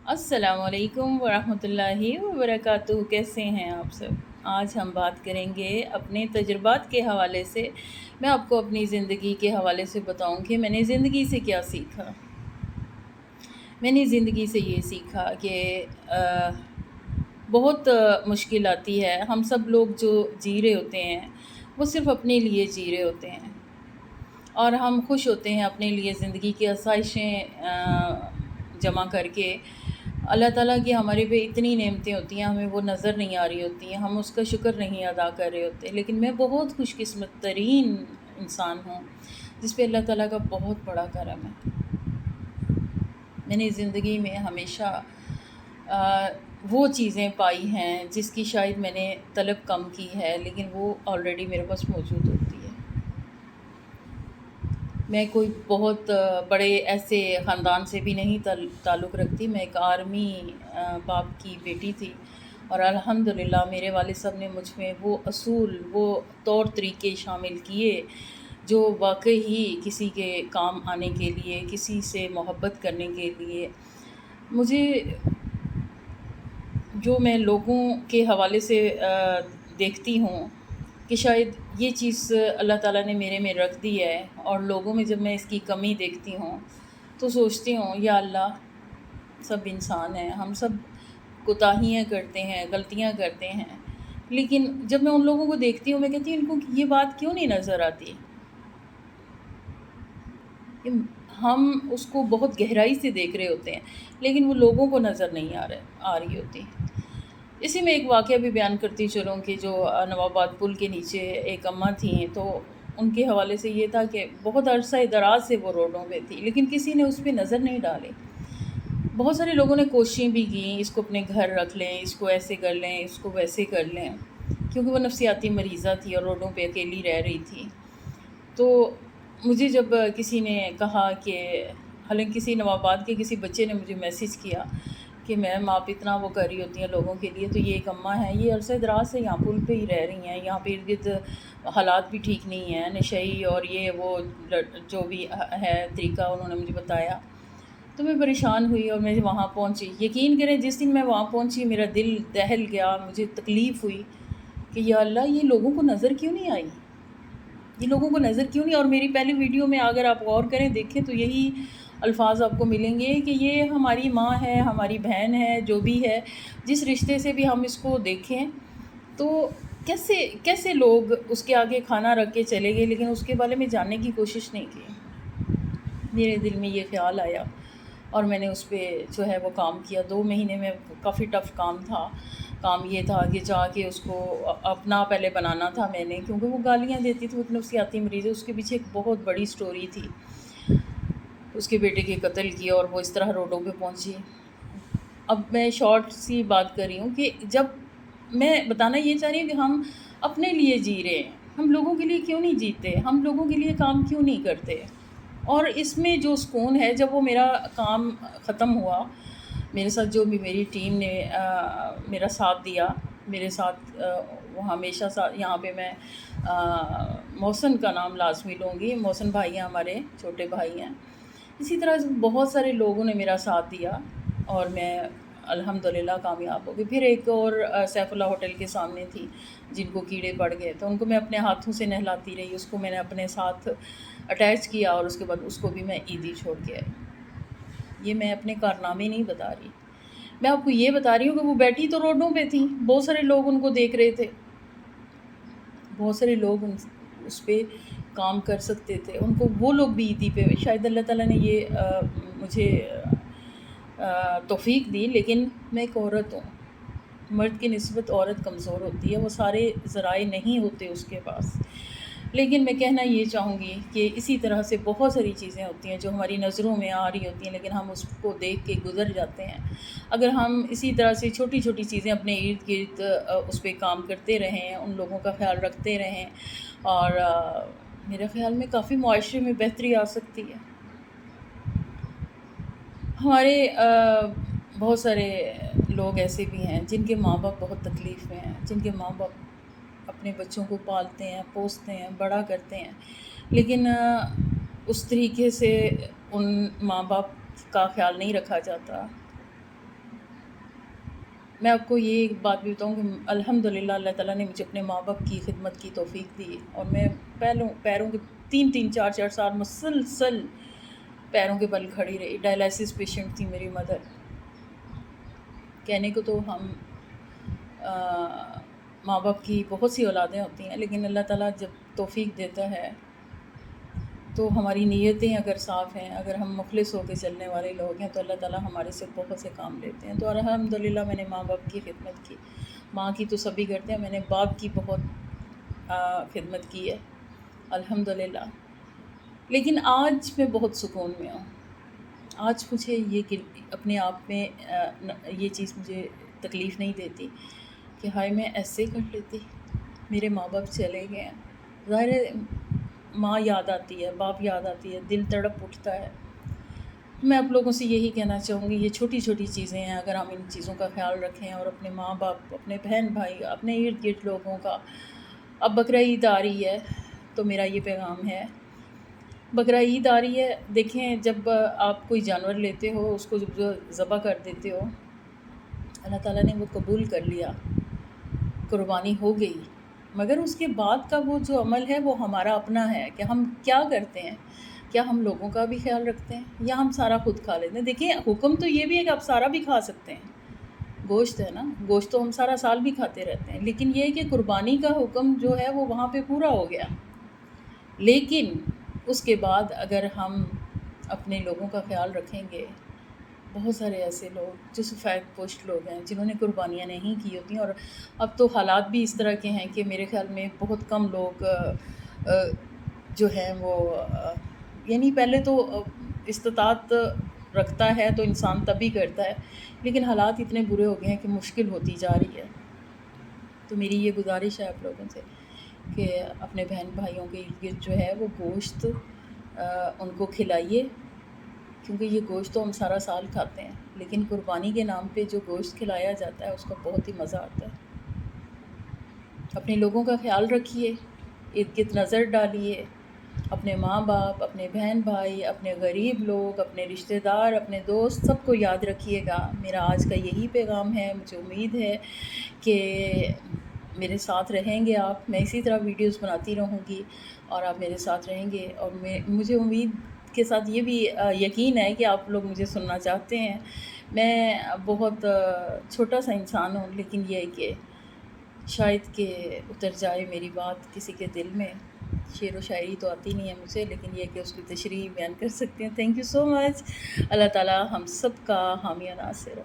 السلام علیکم ورحمۃ اللہ وبرکاتہ، کیسے ہیں آپ سب؟ آج ہم بات کریں گے اپنے تجربات کے حوالے سے۔ میں آپ کو اپنی زندگی کے حوالے سے بتاؤں کہ میں نے زندگی سے کیا سیکھا۔ میں نے زندگی سے یہ سیکھا کہ بہت مشکل آتی ہے۔ ہم سب لوگ جو جی رہے ہوتے ہیں وہ صرف اپنے لیے جی رہے ہوتے ہیں، اور ہم خوش ہوتے ہیں اپنے لیے زندگی کی آسائشیں جمع کر کے۔ اللہ تعالیٰ کی ہمارے پہ اتنی نعمتیں ہوتی ہیں، ہمیں وہ نظر نہیں آ رہی ہوتی ہیں، ہم اس کا شکر نہیں ادا کر رہے ہوتے۔ لیکن میں بہت خوش قسمت ترین انسان ہوں جس پہ اللہ تعالیٰ کا بہت بڑا کرم ہے۔ میں نے زندگی میں ہمیشہ وہ چیزیں پائی ہیں جس کی شاید میں نے طلب کم کی ہے، لیکن وہ آلریڈی میرے پاس موجود ہوتی ہے۔ میں کوئی بہت بڑے ایسے خاندان سے بھی نہیں تعلق رکھتی۔ میں ایک آرمی باپ کی بیٹی تھی، اور الحمدللہ میرے والد صاحب نے مجھ میں وہ اصول، وہ طور طریقے شامل کیے جو واقعی ہی کسی کے کام آنے کے لیے، کسی سے محبت کرنے کے لیے۔ مجھے جو میں لوگوں کے حوالے سے دیکھتی ہوں کہ شاید یہ چیز اللہ تعالیٰ نے میرے میں رکھ دی ہے، اور لوگوں میں جب میں اس کی کمی دیکھتی ہوں تو سوچتی ہوں یا اللہ، سب انسان ہیں، ہم سب کوتاہیاں کرتے ہیں، غلطیاں کرتے ہیں، لیکن جب میں ان لوگوں کو دیکھتی ہوں میں کہتی ہوں ان کو یہ بات کیوں نہیں نظر آتی کہ ہم اس کو بہت گہرائی سے دیکھ رہے ہوتے ہیں لیکن وہ لوگوں کو نظر نہیں آ رہی ہوتی۔ اسی میں ایک واقعہ بھی بیان کرتی چلوں کہ جو نواب آباد پل کے نیچے ایک اماں تھیں، تو ان کے حوالے سے یہ تھا کہ بہت عرصہ دراز سے وہ روڈوں پہ تھی، لیکن کسی نے اس پہ نظر نہیں ڈالی۔ بہت سارے لوگوں نے کوششیں بھی کیں، اس کو اپنے گھر رکھ لیں، اس کو ایسے کر لیں، اس کو ویسے کر لیں، کیونکہ وہ نفسیاتی مریضہ تھی اور روڈوں پہ اکیلی رہ رہی تھی۔ تو مجھے جب کسی نے کہا کہ حالانکہ کسی نواب آباد کے کسی بچے نے مجھے میسیج کیا کہ میم آپ اتنا وہ کر رہی ہوتی ہیں لوگوں کے لیے، تو یہ ایک اماں ہیں، یہ عرصہ دراز سے یہاں پل پہ ہی رہ رہی ہیں، یہاں پہ ارد گرد حالات بھی ٹھیک نہیں ہیں، نشئی اور یہ وہ جو بھی ہے طریقہ انہوں نے مجھے بتایا۔ تو میں پریشان ہوئی اور میں وہاں پہنچی۔ یقین کریں جس دن میں وہاں پہنچی میرا دل دہل گیا، مجھے تکلیف ہوئی کہ یا اللہ، یہ لوگوں کو نظر کیوں نہیں آئی، یہ لوگوں کو نظر کیوں نہیں۔ اور میری پہلی ویڈیو میں اگر آپ غور کریں، دیکھیں تو یہی الفاظ آپ کو ملیں گے کہ یہ ہماری ماں ہے، ہماری بہن ہے، جو بھی ہے، جس رشتے سے بھی ہم اس کو دیکھیں تو کیسے لوگ اس کے آگے کھانا رکھ کے چلے گئے لیکن اس کے بارے میں جاننے کی کوشش نہیں کی۔ میرے دل میں یہ خیال آیا اور میں نے اس پہ جو ہے وہ کام کیا۔ 2 مہینے میں کافی ٹف کام تھا۔ کام یہ تھا کہ جا کے اس کو اپنا پہلے بنانا تھا میں نے، کیونکہ وہ گالیاں دیتی تھی، وہ ایک نفسیاتی مریض ہے، اس کے پیچھے ایک بہت بڑی سٹوری تھی، اس کے بیٹے کے قتل کی اور وہ اس طرح روڈوں پہ پہنچی۔ اب میں شارٹ سی بات کر رہی ہوں کہ جب میں بتانا یہ چاہ رہی ہوں کہ ہم اپنے لیے جی رہے ہیں، ہم لوگوں کے لیے کیوں نہیں جیتے، ہم لوگوں کے لیے کام کیوں نہیں کرتے۔ اور اس میں جو سکون ہے، جب وہ میرا کام ختم ہوا، میرے ساتھ جو بھی میری ٹیم نے میرا ساتھ دیا، میرے ساتھ وہ ہمیشہ ساتھ، یہاں پہ میں محسن کا نام لازمی لوں گی، محسن بھائی ہیں، ہمارے چھوٹے بھائی ہیں۔ اسی طرح بہت سارے لوگوں نے میرا ساتھ دیا اور میں الحمدللہ کامیاب ہو گئی۔ پھر ایک اور سیف اللہ ہوٹل کے سامنے تھی جن کو کیڑے پڑ گئے، تو ان کو میں اپنے ہاتھوں سے نہلاتی رہی، اس کو میں نے اپنے ساتھ اٹیچ کیا اور اس کے بعد اس کو بھی میں عیدی چھوڑ کے آئی۔ یہ میں اپنے کارنامے نہیں بتا رہی، میں آپ کو یہ بتا رہی ہوں کہ وہ بیٹھی تو روڈوں پہ تھیں، بہت سارے لوگ ان کو دیکھ رہے تھے، بہت سارے لوگ اس پہ کام کر سکتے تھے، ان کو وہ لوگ بھی عیدی پہ، شاید اللہ تعالیٰ نے یہ مجھے توفیق دی۔ لیکن میں ایک عورت ہوں، مرد کی نسبت عورت کمزور ہوتی ہے، وہ سارے ذرائع نہیں ہوتے اس کے پاس۔ لیکن میں کہنا یہ چاہوں گی کہ اسی طرح سے بہت ساری چیزیں ہوتی ہیں جو ہماری نظروں میں آ رہی ہوتی ہیں لیکن ہم اس کو دیکھ کے گزر جاتے ہیں۔ اگر ہم اسی طرح سے چھوٹی چھوٹی چیزیں اپنے ارد گرد اس پہ کام کرتے رہیں، ان لوگوں کا خیال رکھتے رہیں، اور میرے خیال میں کافی معاشرے میں بہتری آ سکتی ہے۔ ہمارے بہت سارے لوگ ایسے بھی ہیں جن کے ماں باپ بہت تکلیف میں ہیں، جن کے ماں باپ اپنے بچوں کو پالتے ہیں، پوستے ہیں، بڑا کرتے ہیں، لیکن اس طریقے سے ان ماں باپ کا خیال نہیں رکھا جاتا میں آپ کو یہ ایک بات بھی بتاؤں کہ الحمدللہ اللہ تعالیٰ نے مجھے اپنے ماں باپ کی خدمت کی توفیق دی، اور میں پیروں کے 3-4 سال مسلسل پیروں کے بل کھڑی رہی. ڈائلائسس پیشنٹ تھی میری مدر. کہنے کو تو ہم ماں باپ کی بہت سی اولادیں ہوتی ہیں، لیکن اللہ تعالیٰ جب توفیق دیتا ہے تو ہماری نیتیں اگر صاف ہیں، اگر ہم مخلص ہو کے چلنے والے لوگ ہیں، تو اللہ تعالیٰ ہمارے سے بہت سے کام لیتے ہیں. تو الحمدللہ میں نے ماں باپ کی خدمت کی. ماں کی تو سبھی کرتے ہیں، میں نے باپ کی بہت خدمت کی ہے الحمدللہ. لیکن آج میں بہت سکون میں ہوں. آج مجھے یہ اپنے آپ میں یہ چیز مجھے تکلیف نہیں دیتی کہ ہائے میں ایسے کر لیتی، میرے ماں باپ چلے گئے ہیں. ظاہر ہے ماں یاد آتی ہے، باپ یاد آتی ہے، دل تڑپ اٹھتا ہے. میں آپ لوگوں سے یہی کہنا چاہوں گی، یہ چھوٹی چھوٹی چیزیں ہیں، اگر ہم ان چیزوں کا خیال رکھیں اور اپنے ماں باپ، اپنے بہن بھائی، اپنے ارد گرد لوگوں کا. اب بقرعید آ رہی ہے تو میرا یہ پیغام ہے. بقرعید آ رہی ہے، دیکھیں جب آپ کوئی جانور لیتے ہو، اس کو جب ذبح کر دیتے ہو، اللہ تعالیٰ نے وہ قبول کر لیا، قربانی ہو گئی. مگر اس کے بعد کا وہ جو عمل ہے وہ ہمارا اپنا ہے کہ ہم کیا کرتے ہیں. کیا ہم لوگوں کا بھی خیال رکھتے ہیں یا ہم سارا خود کھا لیتے ہیں؟ دیکھیں حکم تو یہ بھی ہے کہ آپ سارا بھی کھا سکتے ہیں. گوشت ہے نا، گوشت تو ہم سارا سال بھی کھاتے رہتے ہیں، لیکن یہ ہے کہ قربانی کا حکم جو ہے وہ وہاں پہ پورا ہو گیا. لیکن اس کے بعد اگر ہم اپنے لوگوں کا خیال رکھیں گے، بہت سارے ایسے لوگ جو سفید پوش لوگ ہیں جنہوں نے قربانیاں نہیں کی ہوتی ہیں، اور اب تو حالات بھی اس طرح کے ہیں کہ میرے خیال میں بہت کم لوگ جو ہیں وہ یعنی پہلے تو استطاعت رکھتا ہے تو انسان تبھی کرتا ہے، لیکن حالات اتنے برے ہو گئے ہیں کہ مشکل ہوتی جا رہی ہے. تو میری یہ گزارش ہے آپ لوگوں سے کہ اپنے بہن بھائیوں کے ارد گرد جو ہے وہ گوشت ان کو کھلائیے، کیونکہ یہ گوشت تو ہم سارا سال کھاتے ہیں، لیکن قربانی کے نام پہ جو گوشت کھلایا جاتا ہے اس کا بہت ہی مزہ آتا ہے. اپنے لوگوں کا خیال رکھیے، ارد گرد نظر ڈالیے، اپنے ماں باپ، اپنے بہن بھائی، اپنے غریب لوگ، اپنے رشتہ دار، اپنے دوست، سب کو یاد رکھیے گا. میرا آج کا یہی پیغام ہے. مجھے امید ہے کہ میرے ساتھ رہیں گے آپ. میں اسی طرح ویڈیوز بناتی رہوں گی اور آپ میرے ساتھ رہیں گے، اور مجھے امید کے ساتھ یہ بھی یقین ہے کہ آپ لوگ مجھے سننا چاہتے ہیں. میں بہت چھوٹا سا انسان ہوں، لیکن یہ ہے کہ شاید کہ اتر جائے میری بات کسی کے دل میں. شعر و شاعری تو آتی نہیں ہے مجھے، لیکن یہ کہ اس کی تشریح بیان کر سکتے ہیں. تھینک یو سو مچ. اللہ تعالیٰ ہم سب کا حامی و ناصر ہو.